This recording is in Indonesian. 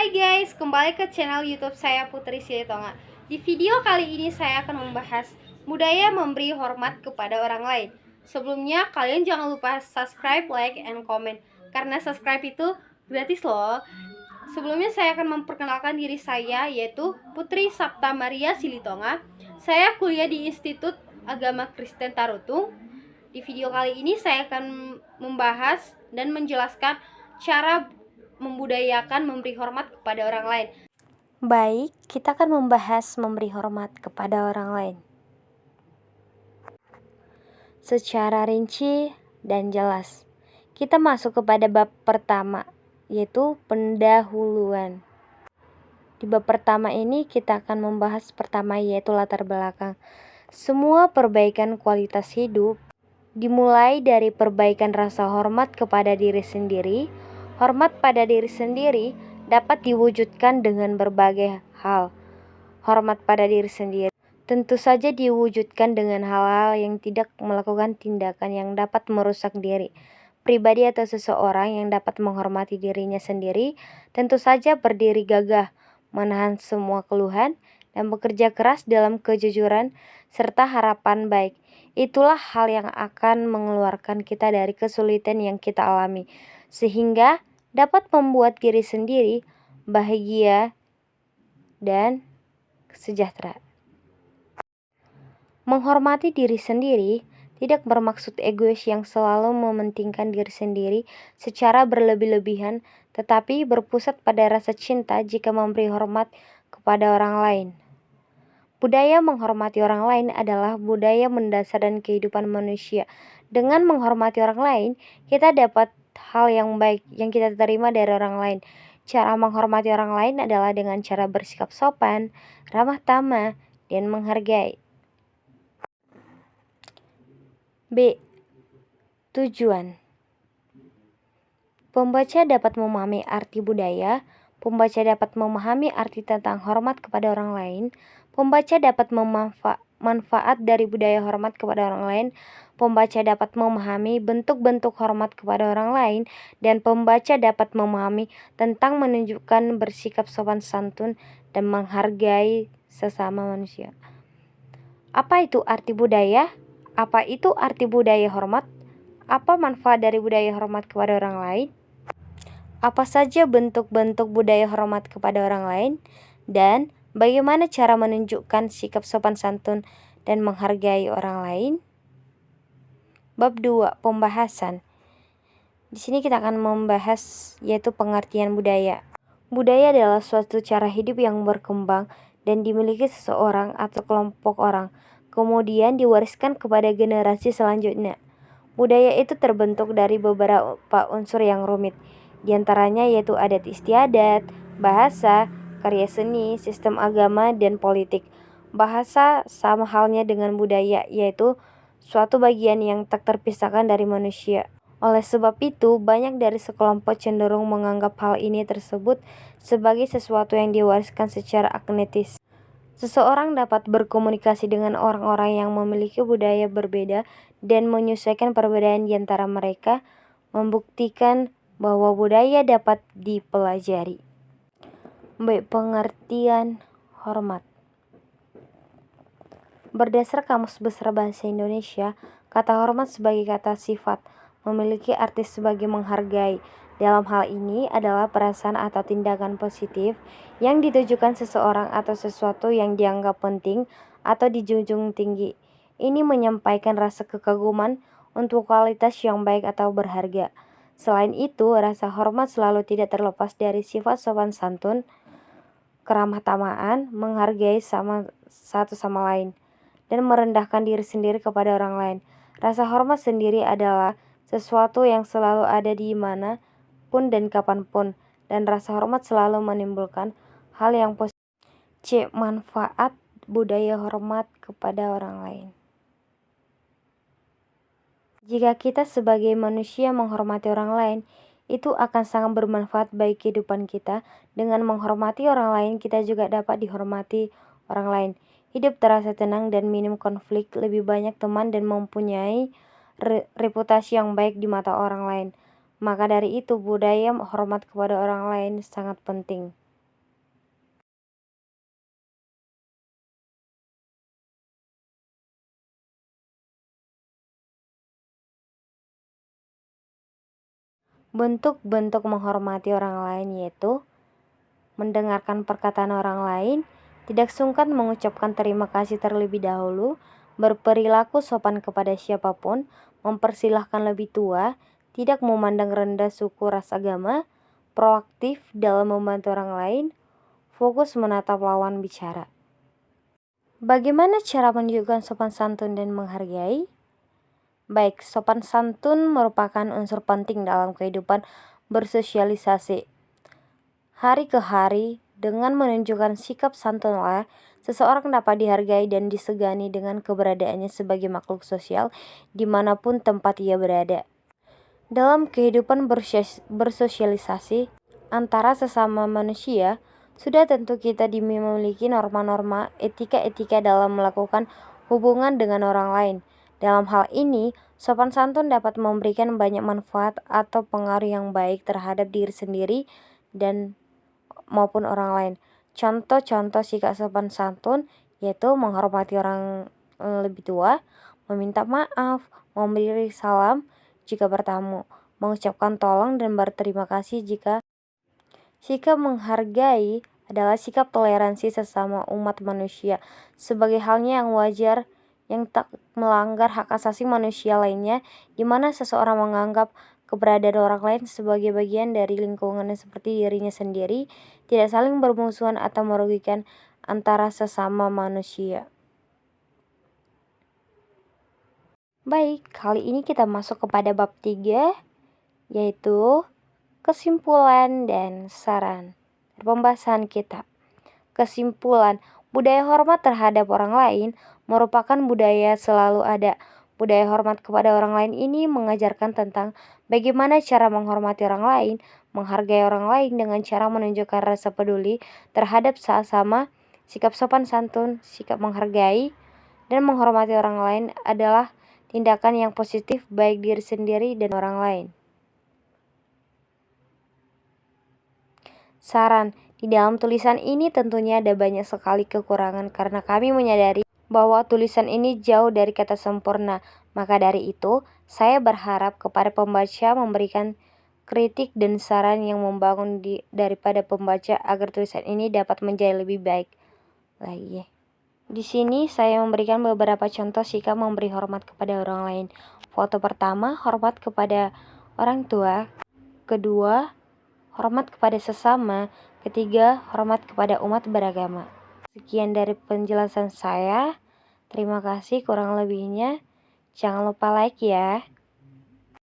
Hai guys, kembali ke channel YouTube saya Putri Silitonga. Di video kali ini saya akan membahas budaya memberi hormat kepada orang lain. Sebelumnya kalian jangan lupa subscribe, like, and comment karena subscribe itu gratis loh. Sebelumnya saya akan memperkenalkan diri saya, yaitu Putri Sapta Maria Silitonga. Saya kuliah di Institut Agama Kristen Tarutung. Di video kali ini saya akan membahas dan menjelaskan cara membudayakan memberi hormat kepada orang lain. Baik, kita akan membahas memberi hormat kepada orang lain secara rinci dan jelas. Kita masuk kepada bab pertama, yaitu pendahuluan. Di bab pertama ini kita akan membahas pertama, yaitu latar belakang. Semua perbaikan kualitas hidup dimulai dari perbaikan rasa hormat kepada diri sendiri. Hormat pada diri sendiri dapat diwujudkan dengan berbagai hal. Hormat pada diri sendiri tentu saja diwujudkan dengan hal-hal yang tidak melakukan tindakan yang dapat merusak diri pribadi atau seseorang. Yang dapat menghormati dirinya sendiri tentu saja berdiri gagah, menahan semua keluhan, dan bekerja keras dalam kejujuran serta harapan baik. Itulah hal yang akan mengeluarkan kita dari kesulitan yang kita alami, sehingga dapat membuat diri sendiri bahagia dan sejahtera. Menghormati diri sendiri tidak bermaksud egois yang selalu mementingkan diri sendiri secara berlebih-lebihan, tetapi berpusat pada rasa cinta jika memberi hormat kepada orang lain. Budaya menghormati orang lain adalah budaya mendasar dan kehidupan manusia. Dengan menghormati orang lain, kita dapat hal yang baik yang kita terima dari orang lain. Cara menghormati orang lain adalah dengan cara bersikap sopan, ramah tamah, dan menghargai. B. Tujuan. Pembaca dapat memahami arti budaya. Pembaca dapat memahami arti tentang hormat kepada orang lain. Pembaca dapat manfaat dari budaya hormat kepada orang lain. Pembaca dapat memahami bentuk-bentuk hormat kepada orang lain, dan pembaca dapat memahami tentang menunjukkan bersikap sopan santun dan menghargai sesama manusia. Apa itu arti budaya? Apa itu arti budaya hormat? Apa manfaat dari budaya hormat kepada orang lain? Apa saja bentuk-bentuk budaya hormat kepada orang lain? Dan bagaimana cara menunjukkan sikap sopan santun dan menghargai orang lain? Bab 2. Pembahasan. Di sini kita akan membahas yaitu pengertian budaya. Budaya adalah suatu cara hidup yang berkembang dan dimiliki seseorang atau kelompok orang, kemudian diwariskan kepada generasi selanjutnya. Budaya itu terbentuk dari beberapa unsur yang rumit, diantaranya yaitu adat istiadat, bahasa, karya seni, sistem agama, dan politik. Bahasa sama halnya dengan budaya, yaitu suatu bagian yang tak terpisahkan dari manusia. Oleh sebab itu, banyak dari sekelompok cenderung menganggap hal ini tersebut sebagai sesuatu yang diwariskan secara agnetis. Seseorang dapat berkomunikasi dengan orang-orang yang memiliki budaya berbeda dan menyesuaikan perbedaan di antara mereka, membuktikan bahwa budaya dapat dipelajari. B. Pengertian hormat. Berdasar Kamus Besar Bahasa Indonesia, kata hormat sebagai kata sifat memiliki arti sebagai menghargai. Dalam hal ini adalah perasaan atau tindakan positif yang ditujukan seseorang atau sesuatu yang dianggap penting atau dijunjung tinggi. Ini menyampaikan rasa kekaguman untuk kualitas yang baik atau berharga. Selain itu, rasa hormat selalu tidak terlepas dari sifat sopan santun, keramah tamahan, menghargai satu sama lain, dan merendahkan diri sendiri kepada orang lain. Rasa hormat sendiri adalah sesuatu yang selalu ada di mana pun dan kapanpun, dan rasa hormat selalu menimbulkan hal yang positif. C. Manfaat budaya hormat kepada orang lain. Jika kita sebagai manusia menghormati orang lain, itu akan sangat bermanfaat bagi kehidupan kita. Dengan menghormati orang lain, kita juga dapat dihormati orang lain. Hidup terasa tenang dan minim konflik, lebih banyak teman, dan mempunyai reputasi yang baik di mata orang lain. Maka dari itu, budaya hormat kepada orang lain sangat penting. Bentuk-bentuk menghormati orang lain yaitu mendengarkan perkataan orang lain, tidak sungkan mengucapkan terima kasih terlebih dahulu, berperilaku sopan kepada siapapun, mempersilahkan lebih tua, tidak memandang rendah suku ras agama, proaktif dalam membantu orang lain, fokus menatap lawan bicara. Bagaimana cara menunjukkan sopan santun dan menghargai? Baik, sopan santun merupakan unsur penting dalam kehidupan bersosialisasi. Hari ke hari, dengan menunjukkan sikap santunlah, seseorang dapat dihargai dan disegani dengan keberadaannya sebagai makhluk sosial dimanapun tempat ia berada. Dalam kehidupan bersosialisasi antara sesama manusia, sudah tentu kita memiliki norma-norma etika-etika dalam melakukan hubungan dengan orang lain. Dalam hal ini, sopan santun dapat memberikan banyak manfaat atau pengaruh yang baik terhadap diri sendiri dan maupun orang lain. Contoh-contoh sikap sopan santun yaitu menghormati orang lebih tua, meminta maaf, memberi salam jika bertamu, mengucapkan tolong dan berterima kasih jika. Sikap menghargai adalah sikap toleransi sesama umat manusia sebagai halnya yang wajar yang tak melanggar hak asasi manusia lainnya, di mana seseorang menganggap keberadaan orang lain sebagai bagian dari lingkungannya seperti dirinya sendiri, tidak saling bermusuhan atau merugikan antara sesama manusia. Baik, kali ini kita masuk kepada bab 3, yaitu kesimpulan dan saran pembahasan kita. Kesimpulan, budaya hormat terhadap orang lain merupakan budaya selalu ada. Budaya hormat kepada orang lain ini mengajarkan tentang bagaimana cara menghormati orang lain, menghargai orang lain dengan cara menunjukkan rasa peduli terhadap sesama, sikap sopan santun, sikap menghargai, dan menghormati orang lain adalah tindakan yang positif baik diri sendiri dan orang lain. Saran, di dalam tulisan ini tentunya ada banyak sekali kekurangan karena kami menyadari bahwa tulisan ini jauh dari kata sempurna. Maka dari itu, saya berharap kepada pembaca memberikan kritik dan saran yang membangun daripada pembaca agar tulisan ini dapat menjadi lebih baik lagi. Di sini saya memberikan beberapa contoh sikap memberi hormat kepada orang lain. Foto pertama, hormat kepada orang tua. Kedua, hormat kepada sesama. Ketiga, hormat kepada umat beragama. Sekian dari penjelasan saya. Terima kasih, kurang lebihnya jangan lupa like ya.